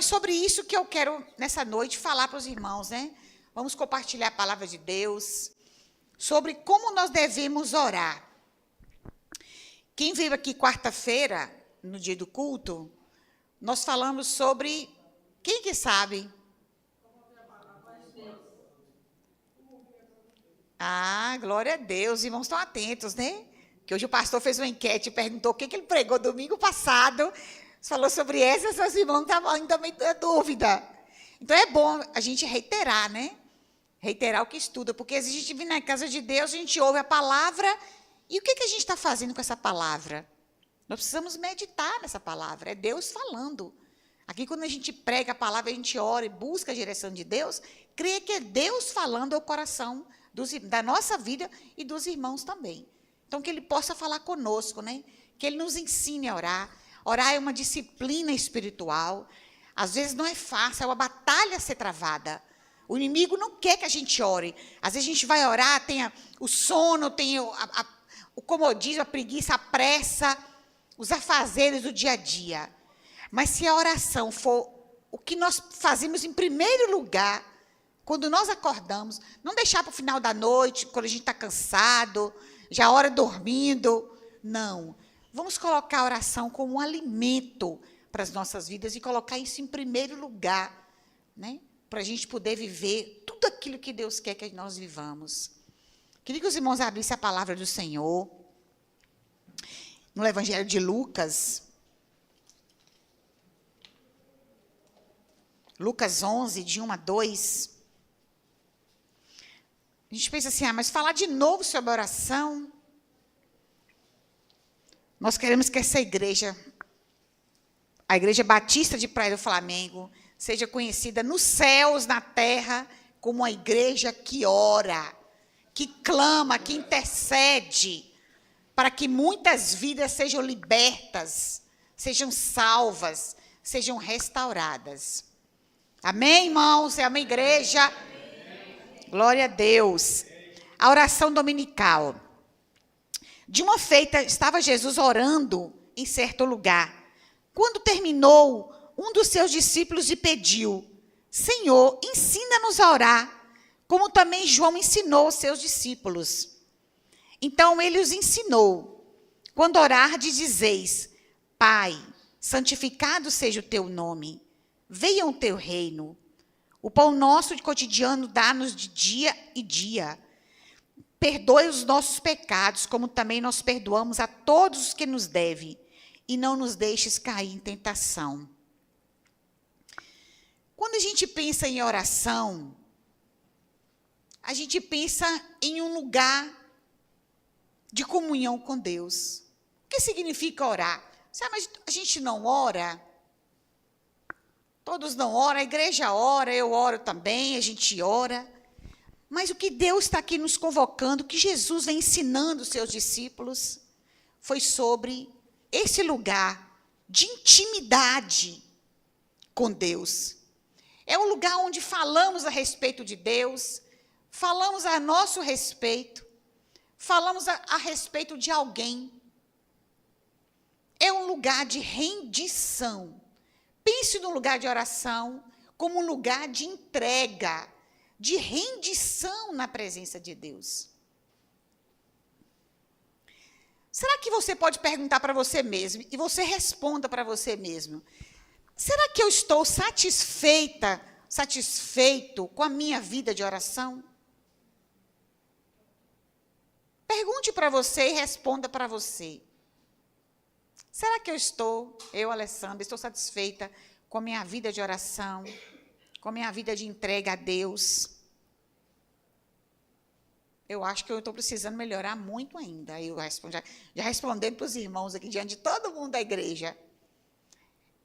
é sobre isso que eu quero, nessa noite, falar para os irmãos, né? Vamos compartilhar a palavra de Deus, sobre como nós devemos orar. Quem veio aqui quarta-feira, no dia do culto, nós falamos sobre, quem que sabe? Ah, glória a Deus, os irmãos estão atentos, né? Que hoje o pastor fez uma enquete e perguntou o que ele pregou domingo passado, falou sobre essa, seus irmãos estavam ainda meio na dúvida. Então, é bom a gente reiterar, né? Reiterar o que estuda, porque a gente vem na casa de Deus, a gente ouve a palavra, e o que a gente está fazendo com essa palavra? Nós precisamos meditar nessa palavra, é Deus falando. Aqui, quando a gente prega a palavra, a gente ora e busca a direção de Deus, crê que é Deus falando ao coração da nossa vida e dos irmãos também. Então, que Ele possa falar conosco, né? Que Ele nos ensine a orar. Orar é uma disciplina espiritual. Às vezes não é fácil, é uma batalha a ser travada. O inimigo não quer que a gente ore. Às vezes a gente vai orar, tem o sono, tem o comodismo, a preguiça, a pressa, os afazeres do dia a dia. Mas se a oração for o que nós fazemos em primeiro lugar, quando nós acordamos, não deixar para o final da noite, quando a gente está cansado, já a hora dormindo, não. Vamos colocar a oração como um alimento para as nossas vidas e colocar isso em primeiro lugar, né? Para a gente poder viver tudo aquilo que Deus quer que nós vivamos. Queria que os irmãos abrissem a palavra do Senhor no Evangelho de Lucas. Lucas 11, de 1 a 2. A gente pensa assim, mas falar de novo sobre a oração. Nós queremos que essa igreja, a Igreja Batista de Praia do Flamengo, seja conhecida nos céus, na terra, como uma igreja que ora, que clama, que intercede, para que muitas vidas sejam libertas, sejam salvas, sejam restauradas. Amém, irmãos? Amém, igreja? Glória a Deus. A oração dominical. De uma feita, estava Jesus orando em certo lugar. Quando terminou, um dos seus discípulos lhe pediu: Senhor, ensina-nos a orar, como também João ensinou aos seus discípulos. Então ele os ensinou: quando orardes, dizeis: Pai, santificado seja o teu nome, venha o teu reino. O pão nosso de cotidiano dá-nos de dia e dia. Perdoe os nossos pecados, como também nós perdoamos a todos os que nos devem, e não nos deixes cair em tentação. Quando a gente pensa em oração, a gente pensa em um lugar de comunhão com Deus. O que significa orar? Mas a gente não ora? Todos não oram, a igreja ora, eu oro também, a gente ora. Mas o que Deus está aqui nos convocando, o que Jesus vem ensinando os seus discípulos, foi sobre esse lugar de intimidade com Deus. É um lugar onde falamos a respeito de Deus, falamos a nosso respeito, falamos a respeito de alguém. É um lugar de rendição. Pense no lugar de oração como um lugar de entrega, de rendição na presença de Deus. Será que você pode perguntar para você mesmo, e você responda para você mesmo: será que eu estou satisfeito com a minha vida de oração? Pergunte para você e responda para você. Será que eu, Alessandra, estou satisfeita com a minha vida de oração, com a minha vida de entrega a Deus? Eu acho que eu estou precisando melhorar muito ainda. Eu já respondendo para os irmãos aqui, diante de todo mundo da igreja.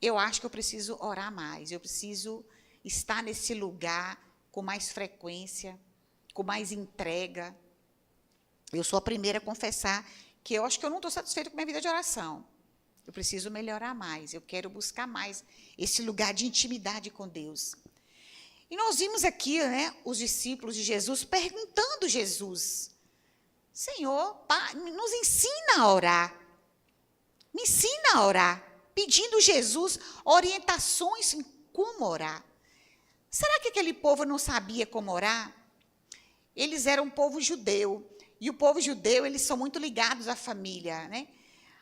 Eu acho que eu preciso orar mais, eu preciso estar nesse lugar com mais frequência, com mais entrega. Eu sou a primeira a confessar que eu acho que eu não estou satisfeita com a minha vida de oração. Eu preciso melhorar mais, eu quero buscar mais esse lugar de intimidade com Deus. E nós vimos aqui, né, os discípulos de Jesus perguntando a Jesus: Senhor, nos ensina a orar. Me ensina a orar. Pedindo a Jesus orientações como orar. Será que aquele povo não sabia como orar? Eles eram um povo judeu, e o povo judeu, eles são muito ligados à família, né?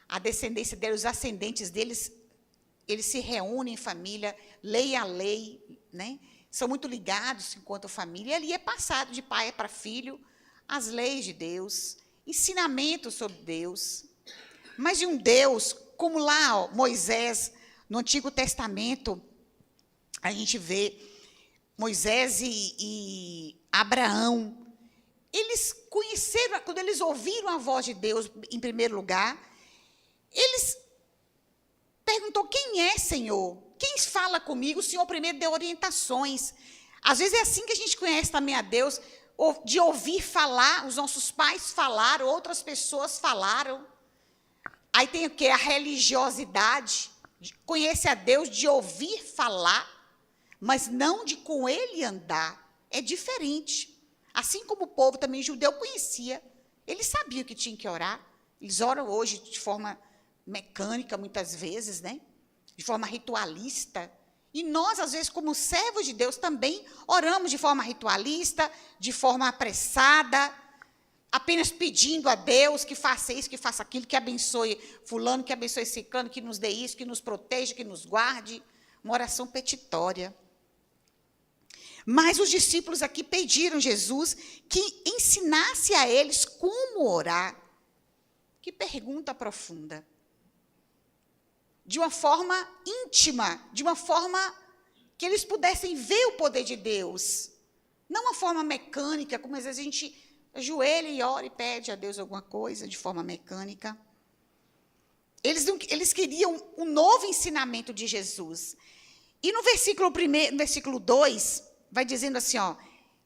A descendência deles, os ascendentes deles, eles se reúnem em família, leem a lei, né? São muito ligados enquanto família, e ali é passado de pai para filho as leis de Deus, ensinamentos sobre Deus, mas de um Deus, como lá, ó, Moisés, no Antigo Testamento, a gente vê Moisés e Abraão, eles conheceram, quando eles ouviram a voz de Deus, em primeiro lugar, eles perguntou: quem é, Senhor? Quem fala comigo? O Senhor primeiro deu orientações. Às vezes é assim que a gente conhece também a Deus, de ouvir falar, os nossos pais falaram, outras pessoas falaram. Aí tem o quê? A religiosidade. Conhece a Deus de ouvir falar, mas não de com Ele andar. É diferente. Assim como o povo também judeu conhecia, eles sabiam que tinham que orar. Eles oram hoje de forma mecânica, muitas vezes, né? De forma ritualista. E nós, às vezes, como servos de Deus, também oramos de forma ritualista, de forma apressada, apenas pedindo a Deus que faça isso, que faça aquilo, que abençoe fulano, que abençoe ciclano, que nos dê isso, que nos proteja, que nos guarde. Uma oração petitória. Mas os discípulos aqui pediram a Jesus que ensinasse a eles como orar. Que pergunta profunda. De uma forma íntima, de uma forma que eles pudessem ver o poder de Deus. Não uma forma mecânica, como às vezes a gente ajoelha e ora e pede a Deus alguma coisa de forma mecânica. Eles queriam um novo ensinamento de Jesus. E no versículo 2, vai dizendo assim, ó,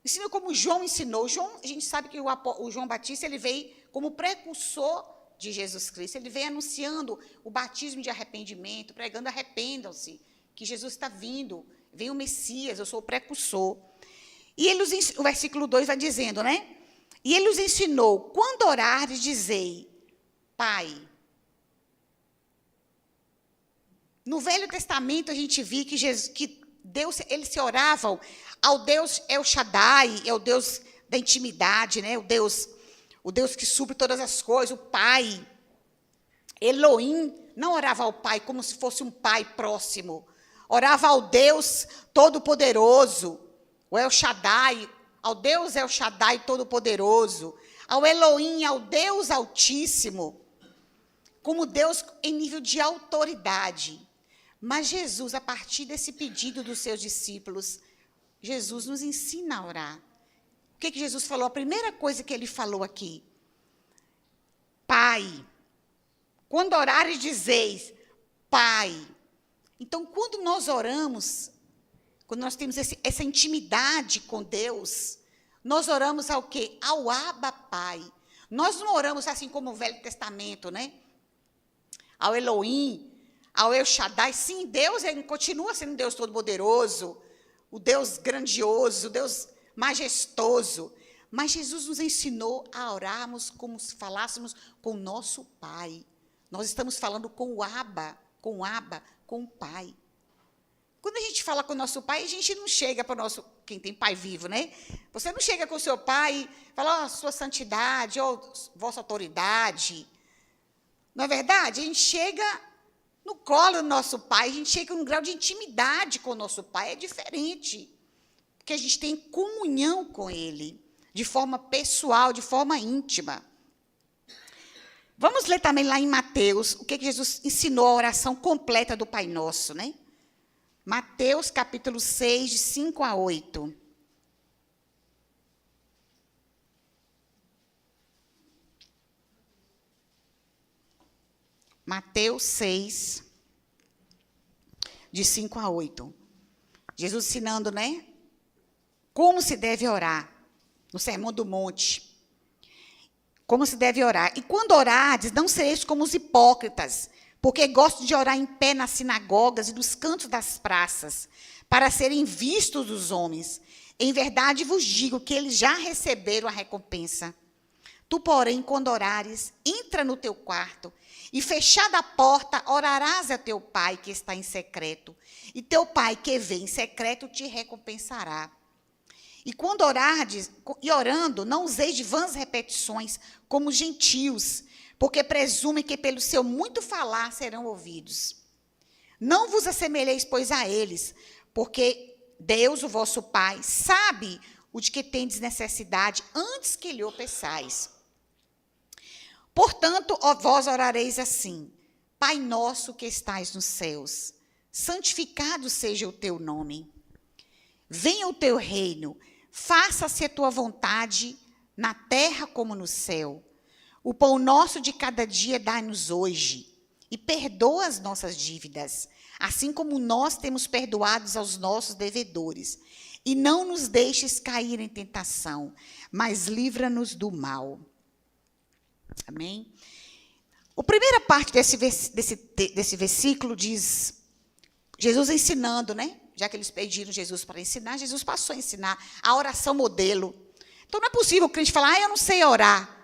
ensina como João ensinou. João, a gente sabe que o João Batista, ele veio como precursor de Jesus Cristo. Ele veio anunciando o batismo de arrependimento, pregando: arrependam-se, que Jesus está vindo, vem o Messias, eu sou o precursor. E o versículo 2 vai dizendo, né? E ele os ensinou: quando orares, dizei, Pai. No Velho Testamento, a gente viu que Deus, eles se oravam ao Deus El Shaddai, é o Deus da intimidade, né? O Deus que supre todas as coisas, o Pai. Elohim não orava ao Pai como se fosse um Pai próximo. Orava ao Deus Todo-Poderoso, o El Shaddai, ao Deus El Shaddai Todo-Poderoso, ao Elohim, ao Deus Altíssimo, como Deus em nível de autoridade. Mas Jesus, a partir desse pedido dos seus discípulos, Jesus nos ensina a orar. O que Jesus falou? A primeira coisa que ele falou aqui: Pai. Quando orares, dizeis, Pai. Então, quando nós oramos, quando nós temos essa intimidade com Deus, nós oramos ao quê? Ao Abba Pai. Nós não oramos assim como o Velho Testamento, né? Ao Elohim, ao El Shaddai. Sim, Deus continua sendo Deus Todo-Poderoso, o Deus grandioso, o Deus majestoso. Mas Jesus nos ensinou a orarmos como se falássemos com o nosso Pai. Nós estamos falando com o Abba, com o Pai. Quando a gente fala com o nosso Pai, a gente não chega para o nosso, quem tem pai vivo, né? Você não chega com o seu pai e fala: ó, sua santidade, ó, vossa autoridade. Não é verdade? A gente chega no colo do nosso pai, a gente chega num grau de intimidade com o nosso pai, é diferente. Porque a gente tem comunhão com ele, de forma pessoal, de forma íntima. Vamos ler também lá em Mateus, o que Jesus ensinou a oração completa do Pai Nosso, né? Mateus, capítulo 6, de 5 a 8. Mateus 6, de 5 a 8. Jesus ensinando, né? Como se deve orar, no Sermão do Monte. Como se deve orar. E quando orardes, não sereis como os hipócritas, porque gostam de orar em pé nas sinagogas e nos cantos das praças, para serem vistos dos homens. Em verdade vos digo que eles já receberam a recompensa. Tu, porém, quando orares, entra no teu quarto, e fechada a porta, orarás a teu pai que está em secreto, e teu pai que vê em secreto te recompensará. E quando orardes, e orando, não useis de vãs repetições, como os gentios, porque presumem que pelo seu muito falar serão ouvidos. Não vos assemelheis, pois, a eles, porque Deus, o vosso Pai, sabe o de que tendes necessidade antes que lhe o peçais. Portanto, vós orareis assim: Pai nosso que estais nos céus, santificado seja o teu nome. Venha o teu reino, faça-se a tua vontade, na terra como no céu. O pão nosso de cada dia dai-nos hoje, e perdoa as nossas dívidas, assim como nós temos perdoados aos nossos devedores. E não nos deixes cair em tentação, mas livra-nos do mal. Amém? A primeira parte desse versículo diz, Jesus ensinando, né? Já que eles pediram Jesus para ensinar, Jesus passou a ensinar a oração modelo. Então, não é possível o crente falar, eu não sei orar.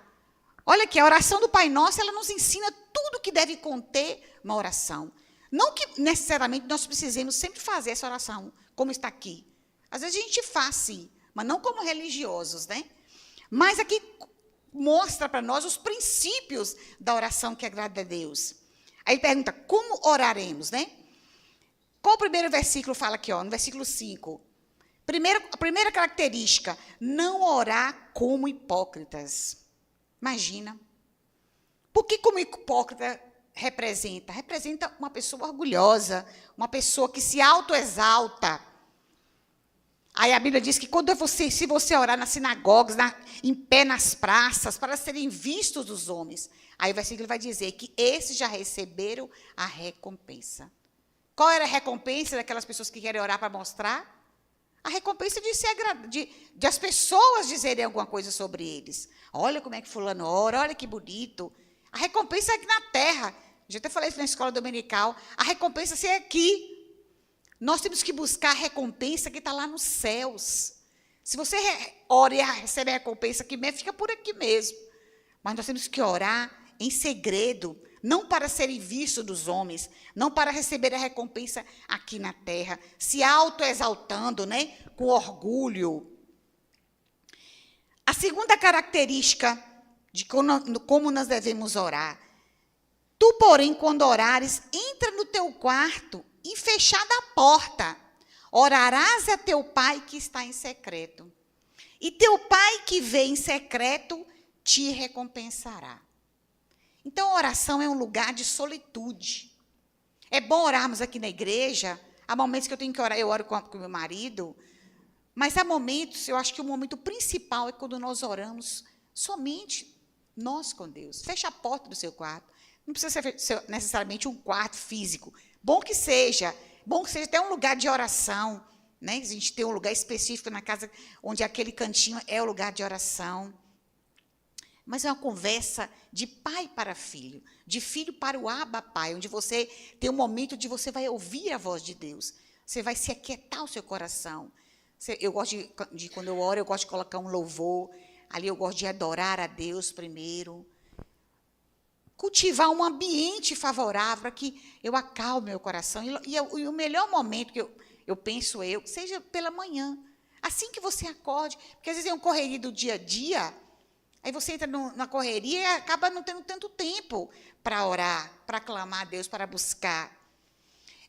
Olha aqui, a oração do Pai Nosso, ela nos ensina tudo que deve conter uma oração. Não que necessariamente nós precisemos sempre fazer essa oração, como está aqui. Às vezes a gente faz, sim, mas não como religiosos, né? Mas aqui mostra para nós os princípios da oração que agrada a Deus. Aí pergunta, como oraremos, né? Qual o primeiro versículo fala aqui, ó, no versículo 5? A primeira característica, não orar como hipócritas. Imagina. Por que como hipócrita representa? Representa uma pessoa orgulhosa, uma pessoa que se autoexalta. Aí a Bíblia diz que se você orar nas sinagogas, em pé nas praças, para serem vistos dos homens, aí o versículo vai dizer que esses já receberam a recompensa. Qual era a recompensa daquelas pessoas que querem orar para mostrar? A recompensa de as pessoas dizerem alguma coisa sobre eles. Olha como é que fulano ora, olha que bonito. A recompensa é aqui na terra. Já até falei isso na escola dominical. A recompensa é aqui. Nós temos que buscar a recompensa que está lá nos céus. Se você ora e recebe a recompensa aqui mesmo, fica por aqui mesmo. Mas nós temos que orar em segredo, não para serem vistos dos homens, não para receber a recompensa aqui na terra, se autoexaltando, né, com orgulho. A segunda característica de como nós devemos orar. Tu, porém, quando orares, entra no teu quarto e fechada a porta, orarás a teu pai que está em secreto. E teu pai que vê em secreto te recompensará. Então, a oração é um lugar de solitude. É bom orarmos aqui na igreja. Há momentos que eu tenho que orar, eu oro com o meu marido. Mas há momentos, eu acho que o momento principal é quando nós oramos somente nós com Deus. Fecha a porta do seu quarto. Não precisa ser necessariamente um quarto físico. Bom que seja até um lugar de oração, né? A gente tem um lugar específico na casa onde aquele cantinho é o lugar de oração. Mas é uma conversa de pai para filho, de filho para o Abba Pai, onde você tem um momento onde você vai ouvir a voz de Deus. Você vai se aquietar o seu coração. Eu gosto quando eu oro, eu gosto de colocar um louvor. Ali eu gosto de adorar a Deus primeiro. Cultivar um ambiente favorável para que eu acalme meu coração. E o melhor momento que eu penso seja pela manhã. Assim que você acorde, porque às vezes é um correria do dia a dia, aí você entra na correria e acaba não tendo tanto tempo para orar, para clamar a Deus, para buscar.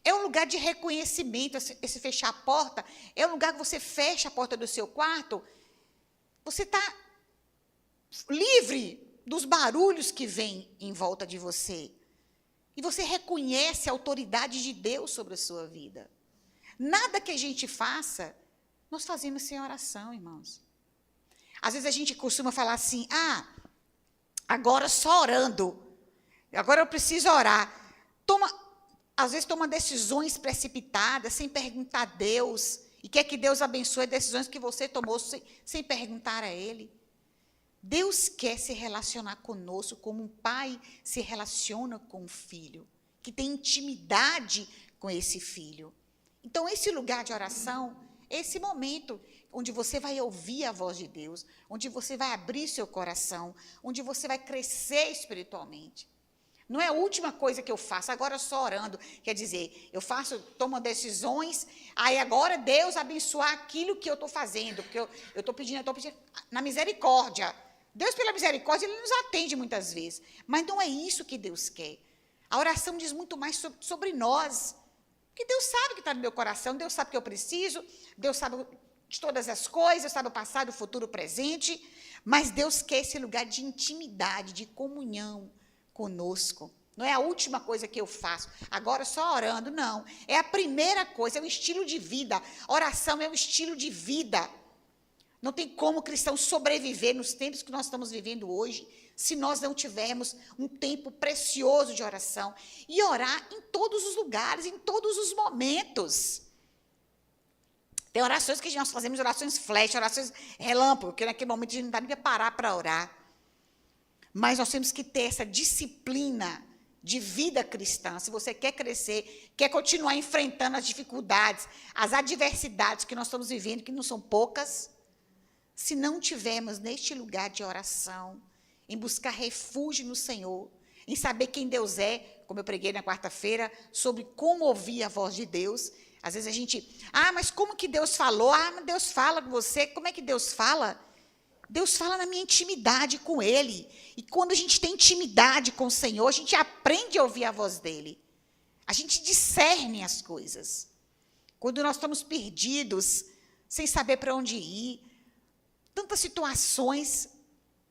É um lugar de reconhecimento, esse fechar a porta, é um lugar que você fecha a porta do seu quarto, você está livre dos barulhos que vêm em volta de você. E você reconhece a autoridade de Deus sobre a sua vida. Nada que a gente faça, nós fazemos sem oração, irmãos. Às vezes a gente costuma falar assim, agora só orando, agora eu preciso orar. Às vezes toma decisões precipitadas, sem perguntar a Deus, e quer que Deus abençoe decisões que você tomou sem perguntar a Ele. Deus quer se relacionar conosco como um pai se relaciona com um filho, que tem intimidade com esse filho. Então, esse lugar de oração esse momento onde você vai ouvir a voz de Deus, onde você vai abrir seu coração, onde você vai crescer espiritualmente. Não é a última coisa que eu faço, agora só orando. Quer dizer, eu tomo decisões, aí agora Deus abençoar aquilo que eu estou fazendo, porque eu estou pedindo na misericórdia. Deus, pela misericórdia, Ele nos atende muitas vezes. Mas não é isso que Deus quer. A oração diz muito mais sobre nós. Porque Deus sabe o que está no meu coração, Deus sabe o que eu preciso, Deus sabe de todas as coisas, sabe o passado, o futuro, o presente. Mas Deus quer esse lugar de intimidade, de comunhão conosco. Não é a última coisa que eu faço, agora só orando, não. É a primeira coisa, é um estilo de vida. Oração é um estilo de vida. Não tem como o cristão sobreviver nos tempos que nós estamos vivendo hoje, se nós não tivermos um tempo precioso de oração. E orar em todos os lugares, em todos os momentos. Tem orações que nós fazemos, orações flash, orações relâmpago, porque naquele momento a gente não dá nem para parar para orar. Mas nós temos que ter essa disciplina de vida cristã. Se você quer crescer, quer continuar enfrentando as dificuldades, as adversidades que nós estamos vivendo, que não são poucas, se não tivermos neste lugar de oração, em buscar refúgio no Senhor, em saber quem Deus é, como eu preguei na quarta-feira, sobre como ouvir a voz de Deus. Às vezes a gente, mas como que Deus falou? Mas Deus fala com você. Como é que Deus fala? Deus fala na minha intimidade com Ele. E quando a gente tem intimidade com o Senhor, a gente aprende a ouvir a voz dEle. A gente discerne as coisas. Quando nós estamos perdidos, sem saber para onde ir, tantas situações,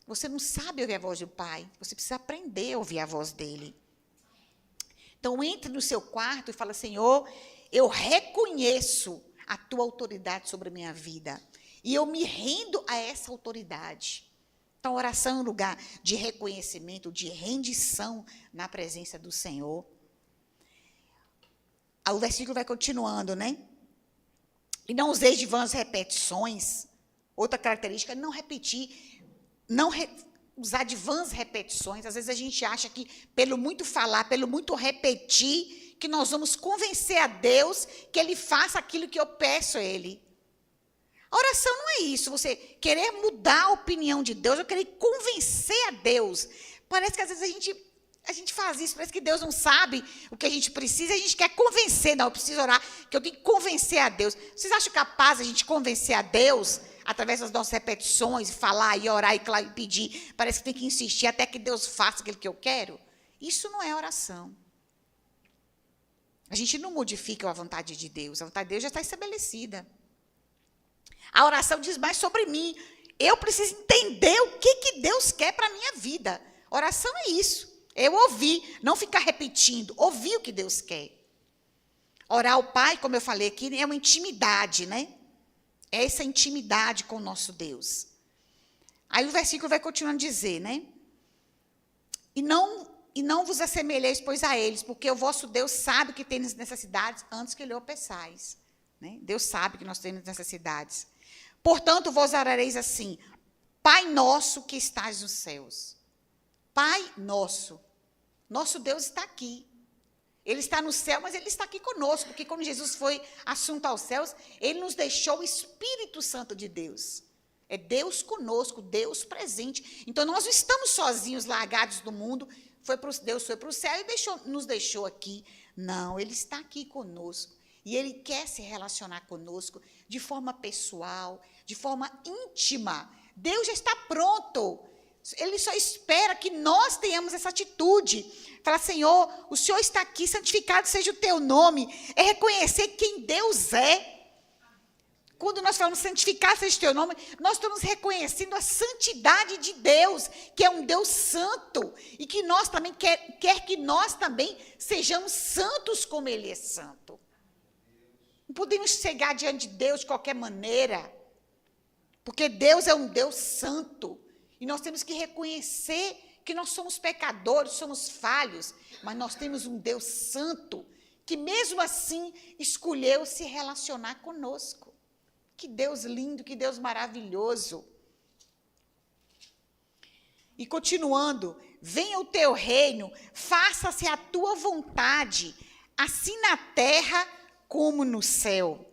você não sabe ouvir a voz do Pai. Você precisa aprender a ouvir a voz dEle. Então, entre no seu quarto e fala, Senhor, eu reconheço a Tua autoridade sobre a minha vida. E eu me rendo a essa autoridade. Então, a oração é um lugar de reconhecimento, de rendição na presença do Senhor. O versículo vai continuando, né? E não useis de vãs repetições. Outra característica, não repetir, usar de vãs repetições. Às vezes a gente acha que, pelo muito falar, pelo muito repetir, que nós vamos convencer a Deus que Ele faça aquilo que eu peço a Ele. A oração não é isso, você querer mudar a opinião de Deus, ou querer convencer a Deus. Parece que às vezes a gente faz isso, parece que Deus não sabe o que a gente precisa, a gente quer convencer, não, eu preciso orar, que eu tenho que convencer a Deus. Vocês acham capaz a gente convencer a Deus, através das nossas repetições, falar e orar e pedir, parece que tem que insistir até que Deus faça aquilo que eu quero? Isso não é oração. A gente não modifica a vontade de Deus, a vontade de Deus já está estabelecida. A oração diz mais sobre mim. Eu preciso entender o que Deus quer para a minha vida. Oração é isso. Eu ouvir, não ficar repetindo. Ouvir o que Deus quer. Orar ao Pai, como eu falei aqui, é uma intimidade, né? É essa intimidade com o nosso Deus. Aí o versículo vai continuando a dizer, né? E não vos assemelheis, pois, a eles, porque o vosso Deus sabe que tens necessidades antes que lhe o peçais. Né? Deus sabe que nós temos necessidades. Portanto, vos orareis assim, Pai nosso que estás nos céus. Pai nosso. Nosso Deus está aqui. Ele está no céu, mas Ele está aqui conosco, porque quando Jesus foi assunto aos céus, Ele nos deixou o Espírito Santo de Deus. É Deus conosco, Deus presente. Então, nós não estamos sozinhos, largados do mundo. Deus foi para o céu e nos deixou aqui. Não, Ele está aqui conosco. E Ele quer se relacionar conosco de forma pessoal, de forma íntima. Deus já está pronto. Ele só espera que nós tenhamos essa atitude. Fala, Senhor, o Senhor está aqui, santificado seja o teu nome. É reconhecer quem Deus é. Quando nós falamos santificado seja o teu nome, nós estamos reconhecendo a santidade de Deus, que é um Deus santo. E que nós também quer que nós também sejamos santos como Ele é santo. Não podemos chegar diante de Deus de qualquer maneira, porque Deus é um Deus santo, e nós temos que reconhecer que nós somos pecadores, somos falhos, mas nós temos um Deus santo, que mesmo assim escolheu se relacionar conosco. Que Deus lindo, que Deus maravilhoso. E continuando, venha o teu reino, faça-se a tua vontade, assim na terra como no céu.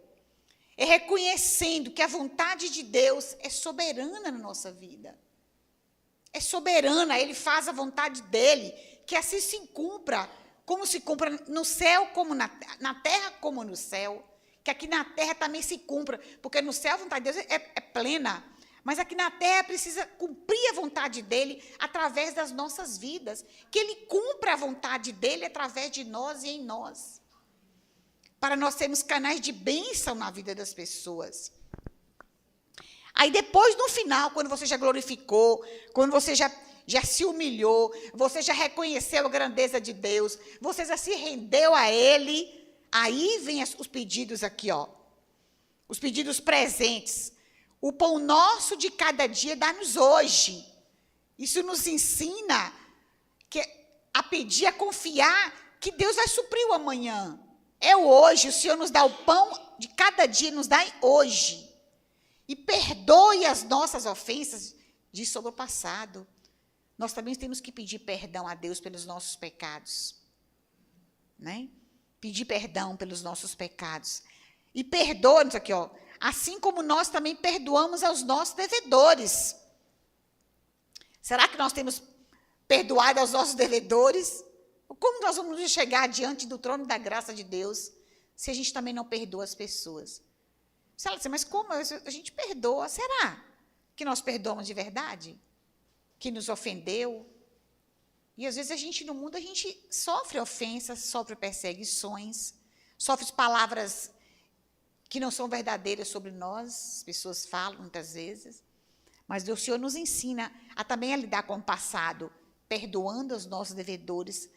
é reconhecendo que a vontade de Deus é soberana na nossa vida. É soberana, Ele faz a vontade dEle, que assim se cumpra, como se cumpra no céu, como na terra, como no céu. Que aqui na terra também se cumpra, porque no céu a vontade de Deus é plena, mas aqui na terra precisa cumprir a vontade dEle através das nossas vidas, que Ele cumpra a vontade dEle através de nós e em nós, para nós sermos canais de bênção na vida das pessoas. Aí depois, no final, quando você já glorificou, quando você já se humilhou, você já reconheceu a grandeza de Deus, você já se rendeu a Ele, aí vem os pedidos aqui, ó. Os pedidos presentes. O pão nosso de cada dia dá-nos hoje. Isso nos ensina a pedir, a confiar que Deus vai suprir o amanhã. É o hoje, o Senhor nos dá o pão de cada dia, nos dá hoje. E perdoe as nossas ofensas, diz sobre o passado. Nós também temos que pedir perdão a Deus pelos nossos pecados. Né? Pedir perdão pelos nossos pecados. E perdoa-nos aqui, ó. Assim como nós também perdoamos aos nossos devedores. Será que nós temos perdoado aos nossos devedores? Como nós vamos chegar diante do trono da graça de Deus se a gente também não perdoa as pessoas? Você fala assim, mas como a gente perdoa? Será que nós perdoamos de verdade? Que nos ofendeu? E às vezes a gente, no mundo, a gente sofre ofensas, sofre perseguições, sofre palavras que não são verdadeiras sobre nós, as pessoas falam muitas vezes, mas o Senhor nos ensina também a lidar com o passado, perdoando os nossos devedores,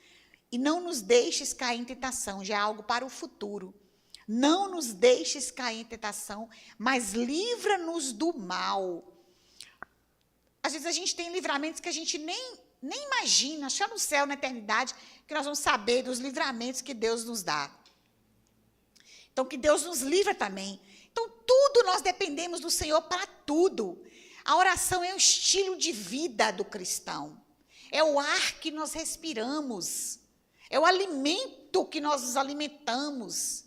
e não nos deixes cair em tentação, já é algo para o futuro. Não nos deixes cair em tentação, mas livra-nos do mal. Às vezes a gente tem livramentos que a gente nem imagina, só no céu, na eternidade, que nós vamos saber dos livramentos que Deus nos dá. Então, que Deus nos livra também. Então, tudo nós dependemos do Senhor para tudo. A oração é o estilo de vida do cristão. É o ar que nós respiramos. É o alimento que nós nos alimentamos.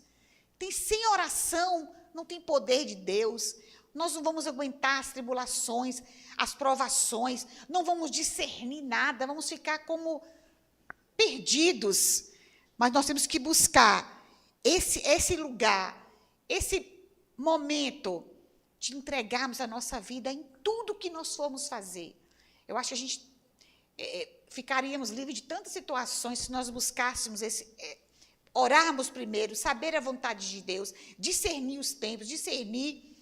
Sem oração, não tem poder de Deus. Nós não vamos aguentar as tribulações, as provações, não vamos discernir nada, vamos ficar como perdidos. Mas nós temos que buscar esse lugar, esse momento de entregarmos a nossa vida em tudo que nós formos fazer. Eu acho que a gente ficaríamos livres de tantas situações se nós buscássemos orarmos primeiro, saber a vontade de Deus, discernir os tempos, discernir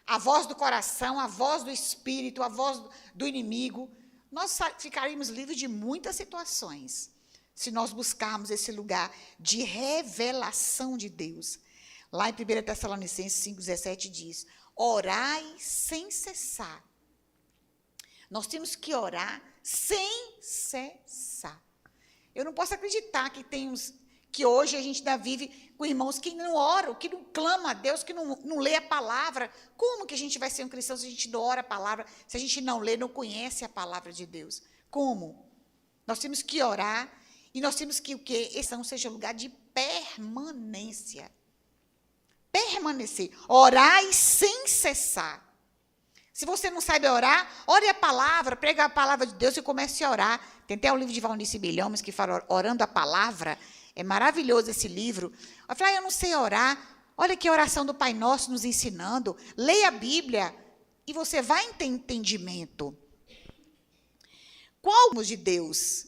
a voz do coração, a voz do espírito, a voz do inimigo. Nós ficaríamos livres de muitas situações se nós buscarmos esse lugar de revelação de Deus. Lá em 1 Tessalonicenses 5,17 diz, orai sem cessar. Nós temos que orar sem cessar. Eu não posso acreditar que hoje a gente ainda vive com irmãos que não oram, que não clamam a Deus, que não lê a palavra. Como que a gente vai ser um cristão se a gente não ora a palavra, se a gente não lê, não conhece a palavra de Deus? Como? Nós temos que orar e nós temos que esse não seja um lugar de permanência. Permanecer. Orai sem cessar. Se você não sabe orar, ore a palavra, prega a palavra de Deus e comece a orar. Tem até o livro de Valnice Bilhomes que fala Orando a Palavra. É maravilhoso esse livro. Eu falei, eu não sei orar. Olha que oração do Pai Nosso nos ensinando. Leia a Bíblia e você vai ter entendimento. Qual de Deus?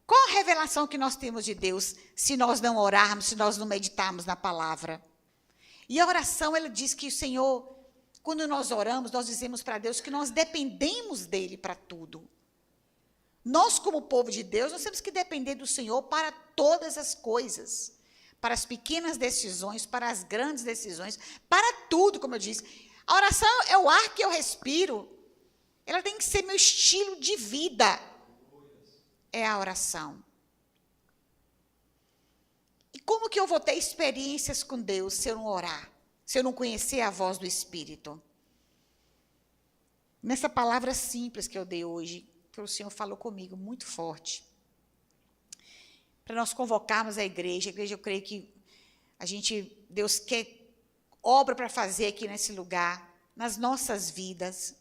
Qual a revelação que nós temos de Deus se nós não orarmos, se nós não meditarmos na palavra? E a oração, ela diz que o Senhor, quando nós oramos, nós dizemos para Deus que nós dependemos dEle para tudo. Nós, como povo de Deus, nós temos que depender do Senhor para todas as coisas. Para as pequenas decisões, para as grandes decisões, para tudo, como eu disse. A oração é o ar que eu respiro. Ela tem que ser meu estilo de vida. É a oração. E como que eu vou ter experiências com Deus se eu não orar? Se eu não conhecer a voz do Espírito? Nessa palavra simples que eu dei hoje, que o Senhor falou comigo, muito forte. Para nós convocarmos a igreja, eu creio que Deus quer obra para fazer aqui nesse lugar, nas nossas vidas,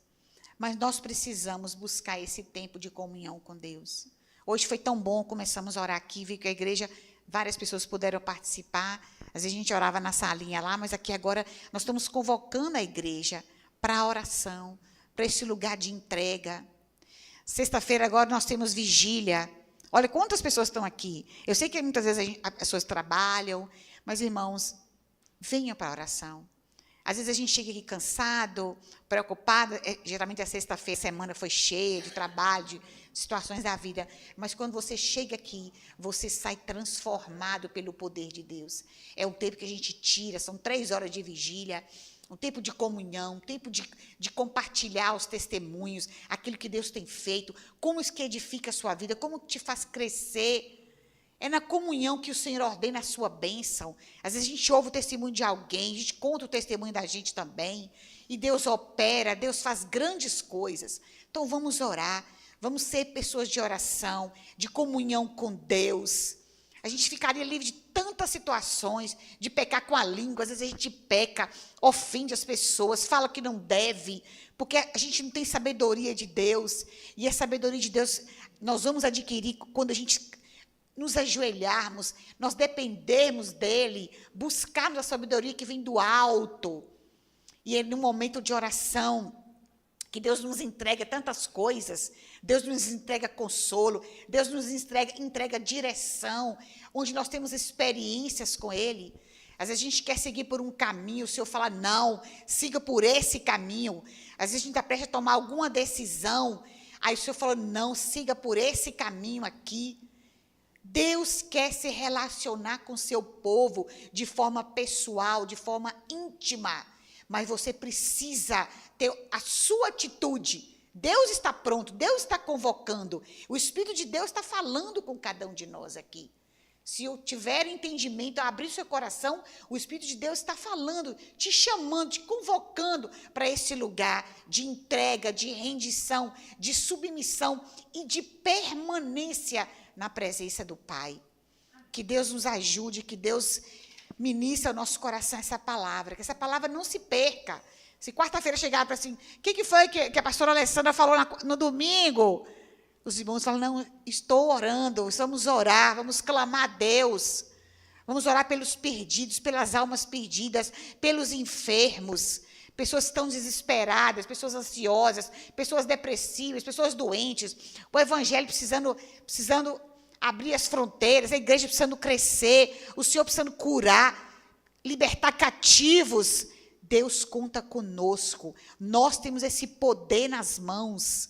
mas nós precisamos buscar esse tempo de comunhão com Deus. Hoje foi tão bom, começamos a orar aqui, vi que a igreja, várias pessoas puderam participar, às vezes a gente orava na salinha lá, mas aqui agora nós estamos convocando a igreja para a oração, para esse lugar de entrega. Sexta-feira agora nós temos vigília. Olha quantas pessoas estão aqui. Eu sei que muitas vezes as pessoas trabalham, mas, irmãos, venham para a oração. Às vezes a gente chega aqui cansado, preocupado, geralmente a sexta-feira, a semana foi cheia de trabalho, de situações da vida, mas quando você chega aqui, você sai transformado pelo poder de Deus. É um tempo que a gente tira, são 3 horas de vigília, um tempo de comunhão, um tempo de compartilhar os testemunhos, aquilo que Deus tem feito, como isso que edifica a sua vida, como te faz crescer. É na comunhão que o Senhor ordena a sua bênção. Às vezes a gente ouve o testemunho de alguém, a gente conta o testemunho da gente também, e Deus opera, Deus faz grandes coisas. Então vamos orar, vamos ser pessoas de oração, de comunhão com Deus. A gente ficaria livre de tantas situações, de pecar com a língua, às vezes a gente peca, ofende as pessoas, fala que não deve, porque a gente não tem sabedoria de Deus, e a sabedoria de Deus nós vamos adquirir quando a gente nos ajoelharmos, nós dependermos dEle, buscarmos a sabedoria que vem do alto, e é num momento de oração, que Deus nos entrega tantas coisas, Deus nos entrega consolo, Deus nos entrega direção, onde nós temos experiências com Ele. Às vezes a gente quer seguir por um caminho, o Senhor fala, não, siga por esse caminho. Às vezes a gente está prestes a tomar alguma decisão, aí o Senhor fala, não, siga por esse caminho aqui. Deus quer se relacionar com o seu povo de forma pessoal, de forma íntima, mas você precisa ter a sua atitude. Deus está pronto, Deus está convocando, o Espírito de Deus está falando com cada um de nós aqui. Se eu tiver entendimento, abrir seu coração, o Espírito de Deus está falando, te chamando, te convocando para esse lugar de entrega, de rendição, de submissão e de permanência na presença do Pai. Que Deus nos ajude, que Deus ministre ao nosso coração essa palavra, que essa palavra não se perca. Se quarta-feira chegar para assim, o que foi que a pastora Alessandra falou no domingo? Os irmãos falam, não, estou orando, vamos orar, vamos clamar a Deus. Vamos orar pelos perdidos, pelas almas perdidas, pelos enfermos, pessoas que estão desesperadas, pessoas ansiosas, pessoas depressivas, pessoas doentes, o evangelho precisando abrir as fronteiras, a igreja precisando crescer, o Senhor precisando curar, libertar cativos. Deus conta conosco, nós temos esse poder nas mãos,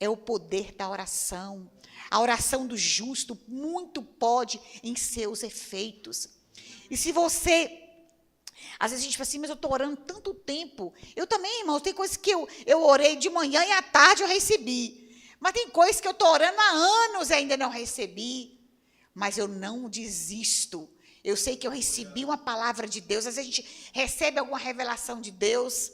é o poder da oração. A oração do justo muito pode em seus efeitos. E se você... Às vezes a gente fala assim, mas eu estou orando tanto tempo. Eu também, irmãos, tem coisas que eu orei de manhã e à tarde eu recebi. Mas tem coisas que eu estou orando há anos e ainda não recebi. Mas eu não desisto. Eu sei que eu recebi uma palavra de Deus. Às vezes a gente recebe alguma revelação de Deus.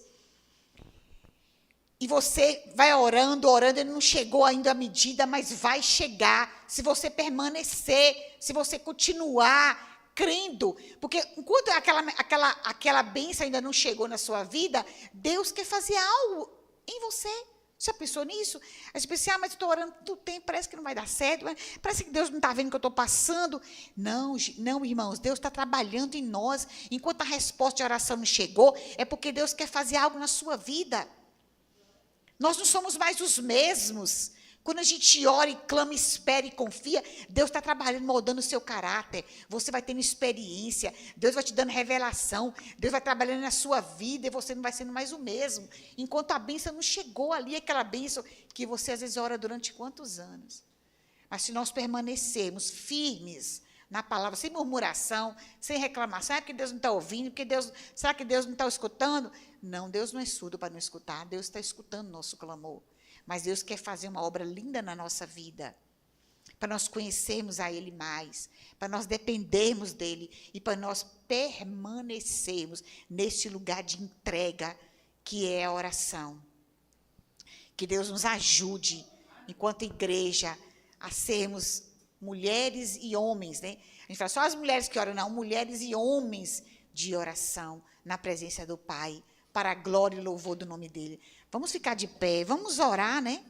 E você vai orando, e não chegou ainda a medida, mas vai chegar. Se você permanecer, se você continuar crendo, porque enquanto aquela bênção ainda não chegou na sua vida, Deus quer fazer algo em você. Você já pensou nisso? A gente pensa, mas eu estou orando todo o tempo, parece que não vai dar certo, parece que Deus não está vendo o que eu estou passando. Não, irmãos, Deus está trabalhando em nós. Enquanto a resposta de oração não chegou, é porque Deus quer fazer algo na sua vida. Nós não somos mais os mesmos. Quando a gente ora e clama, espera e confia, Deus está trabalhando, moldando o seu caráter. Você vai tendo experiência, Deus vai te dando revelação, Deus vai trabalhando na sua vida e você não vai sendo mais o mesmo. Enquanto a bênção não chegou ali, aquela bênção que você às vezes ora durante quantos anos. Mas se nós permanecermos firmes na palavra, sem murmuração, sem reclamação, é porque Deus não está ouvindo, será que Deus não está escutando? Não, Deus não é surdo para não escutar, Deus está escutando nosso clamor. Mas Deus quer fazer uma obra linda na nossa vida, para nós conhecermos a Ele mais, para nós dependermos dEle e para nós permanecermos nesse lugar de entrega que é a oração. Que Deus nos ajude, enquanto igreja, a sermos mulheres e homens, né? A gente fala só as mulheres que oram, não, mulheres e homens de oração na presença do Pai, para a glória e louvor do nome dele. Vamos ficar de pé, vamos orar, né?